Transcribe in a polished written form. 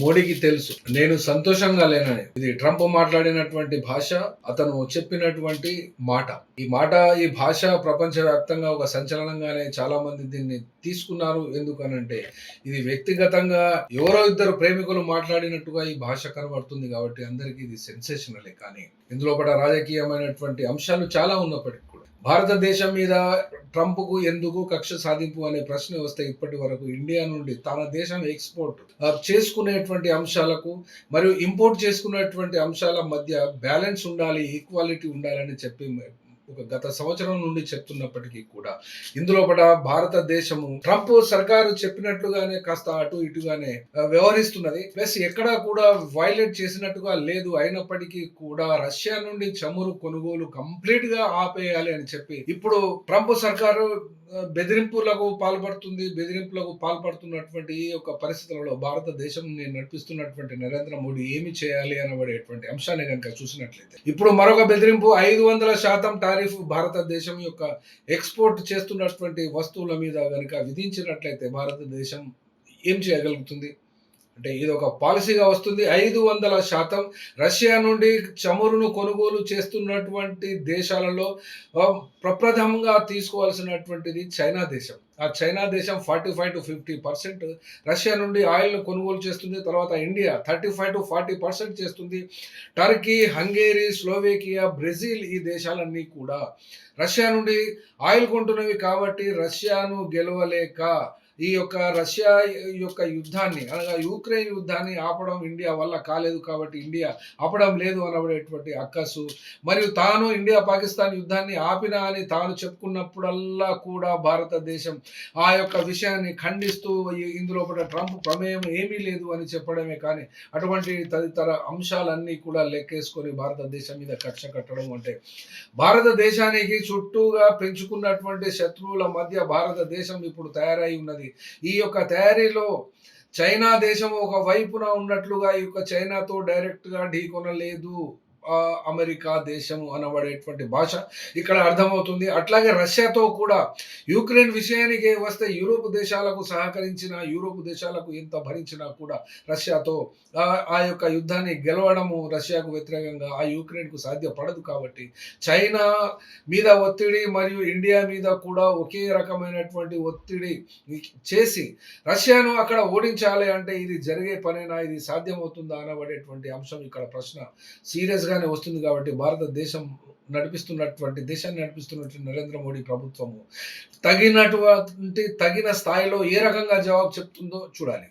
మోడీకి తెలుసు నేను సంతోషంగా లేనని. ఇది ట్రంప్ మాట్లాడినటువంటి భాష, అతను చెప్పినటువంటి మాట. ఈ మాట, ఈ భాష ప్రపంచవ్యాప్తంగా ఒక సంచలనంగానే చాలా మంది దీన్ని తీసుకున్నారు. ఎందుకనంటే ఇది వ్యక్తిగతంగా ఎవరో ఇద్దరు ప్రేమికులు మాట్లాడినట్టుగా ఈ భాష కనబడుతుంది కాబట్టి అందరికీ ఇది సెన్సేషనలే. కానీ ఇందులో కూడా రాజకీయమైనటువంటి అంశాలు చాలా ఉన్నప్పటికీ కూడా భారతదేశం మీద ట్రంప్‌కు ఎందుకు కక్ష సాధింపు అనే ప్రశ్న వస్తే ఇప్పటి వరకు ఇండియా నుండి తన దేశం ఎక్స్‌పోర్ట్ చేసుకునేటువంటి అంశాలకు మరియు ఇంపోర్ట్ చేసుకునేటువంటి అంశాల మధ్య బ్యాలెన్స్ ఉండాలి, ఈక్వాలిటీ ఉండాలని చెప్పి ఒక గత సంవత్సరం నుండి చెప్తున్నప్పటికీ కూడా ఇందులో కూడా భారతదేశము ట్రంప్ సర్కారు చెప్పినట్లుగానే కాస్త అటు ఇటుగానే వ్యవహరిస్తున్నది. ప్లస్ ఎక్కడా కూడా వైలేట్ చేసినట్టుగా లేదు. అయినప్పటికీ కూడా రష్యా నుండి చమురు కొనుగోలు కంప్లీట్ గా ఆపేయాలి అని చెప్పి ఇప్పుడు ట్రంప్ సర్కారు బెదిరింపులకు పాల్పడుతున్నటువంటి ఈ యొక్క పరిస్థితులలో భారతదేశం నడిపిస్తున్నటువంటి నరేంద్ర మోడీ ఏమి చేయాలి అనబడేటువంటి అంశాన్ని కనుక చూసినట్లయితే ఇప్పుడు మరొక బెదిరింపు 500% టారిఫ్ భారతదేశం యొక్క ఎక్స్పోర్ట్ చేస్తున్నటువంటి వస్తువుల మీద కనుక విధించినట్లయితే భారతదేశం ఏం చేయగలుగుతుంది? అంటే ఇది ఒక పాలసీగా వస్తుంది. 500% రష్యా నుండి చమురును కొనుగోలు చేస్తున్నటువంటి దేశాలలో ప్రప్రథమంగా తీసుకోవాల్సినటువంటిది చైనా దేశం. ఆ చైనా దేశం 45-50% రష్యా నుండి ఆయిల్‌ను కొనుగోలు చేస్తుంది. తర్వాత ఇండియా 35-40% చేస్తుంది. టర్కీ, హంగేరీ, స్లోవేకియా, బ్రెజిల్ ఈ దేశాలన్నీ కూడా రష్యా నుండి ఆయిల్ కొంటున్నవి కాబట్టి రష్యాను గెలవలేక ఈ యొక్క రష్యా యొక్క యుద్ధాన్ని అనగా యుక్రెయిన్ యుద్ధాన్ని ఆపడం ఇండియా వల్ల కాలేదు కాబట్టి ఇండియా ఆపడం లేదు అనబడేటువంటి అక్కసు మరియు తాను ఇండియా పాకిస్తాన్ యుద్ధాన్ని ఆపినా అని తాను చెప్పుకున్నప్పుడల్లా కూడా భారతదేశం ఆ యొక్క విషయాన్ని ఖండిస్తూ ఇందులో కూడా ట్రంప్ ప్రమేయం ఏమీ లేదు అని చెప్పడమే కానీ అటువంటి తదితర అంశాలన్నీ కూడా లెక్కేసుకొని భారతదేశం మీద కక్ష కట్టడం అంటే భారతదేశానికి చుట్టూగా పెంచుకున్నటువంటి శత్రువుల మధ్య భారతదేశం ఇప్పుడు తయారై ఉన్నది. ఈ యొక్క తయారీలో చైనా దేశం ఒక వైపున ఉన్నట్లుగా ఈ యొక్క చైనాతో డైరెక్ట్‌గా ఢీకొనలేదు. అమెరికా దేశము అనబడేటువంటి భాష ఇక్కడ అర్థమవుతుంది. అట్లాగే రష్యాతో కూడా యుక్రెయిన్ విషయానికి వస్తే యూరోప్ దేశాలకు సహకరించిన, యూరోప్ దేశాలకు ఎంత భరించినా కూడా రష్యాతో ఆ యొక్క యుద్ధాన్ని గెలవడము రష్యాకు వ్యతిరేకంగా ఆ యుక్రెయిన్‌కు సాధ్యపడదు కాబట్టి చైనా మీద ఒత్తిడి మరియు ఇండియా మీద కూడా ఒకే రకమైనటువంటి ఒత్తిడి చేసి రష్యాను అక్కడ ఓడించాలి అంటే ఇది జరిగే పనేనా? ఇది సాధ్యమవుతుందా? అనబడేటువంటి అంశం ఇక్కడ ప్రశ్న సీరియస్‌గా వస్తుంది కాబట్టి దేశాన్ని నడిపిస్తున్నటువంటి నరేంద్ర మోడీ ప్రభుత్వము తగిన స్థాయిలో ఏ రకంగా జవాబు చెప్తుందో చూడాలి.